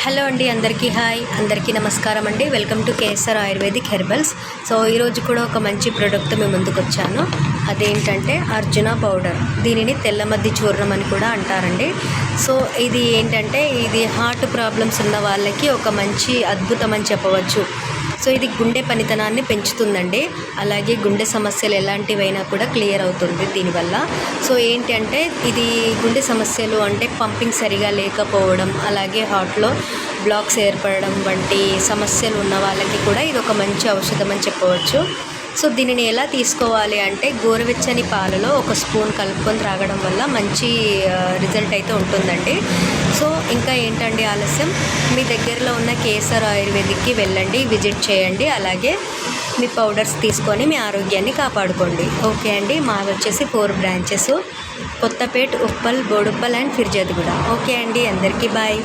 Hello అండి, అందరికీ hi, అందరికీ నమస్కారం అండి. Welcome to KSR ayurvedic herbals. So ఈరోజు కూడా ఒక మంచి ప్రోడక్ట్ మేము ముందుకు వచ్చాను. అదేంటంటే అర్జున పౌడర్. దీనిని తెల్లమద్ది చూర్ణం అని కూడా అంటారండి. సో ఇది ఏంటంటే ఇది హార్ట్ ప్రాబ్లమ్స్ ఉన్న వాళ్ళకి ఒక మంచి అద్భుతం అని చెప్పవచ్చు. సో ఇది గుండె పనితనాన్ని పెంచుతుందండి. అలాగే గుండె సమస్యలు ఎలాంటివైనా కూడా క్లియర్ అవుతుంది దీనివల్ల. సో ఏంటి అంటే ఇది గుండె సమస్యలు అంటే పంపింగ్ సరిగా లేకపోవడం, అలాగే హార్ట్లో బ్లాక్స్ ఏర్పడడం వంటి సమస్యలు ఉన్న వాళ్ళకి కూడా ఇది ఒక మంచి ఔషధం అని చెప్పవచ్చు. సో దీనిని ఎలా తీసుకోవాలి అంటే గోరువెచ్చని పాలలో ఒక స్పూన్ కలుపుకొని త్రాగడం వల్ల మంచి రిజల్ట్ అయితే ఉంటుందండి. సో ఇంకా ఏంటండి ఆలస్యం, మీ దగ్గరలో ఉన్న కేఎస్ఆర్ ఆయుర్వేదిక్కి వెళ్ళండి, విజిట్ చేయండి. అలాగే మీ పౌడర్స్ తీసుకొని మీ ఆరోగ్యాన్ని కాపాడుకోండి. ఓకే అండి. మాది వచ్చేసి 4 branches: Kothapet, Uppal, Boduppal and Peerzadiguda. Okay అండి, అందరికీ బాయ్.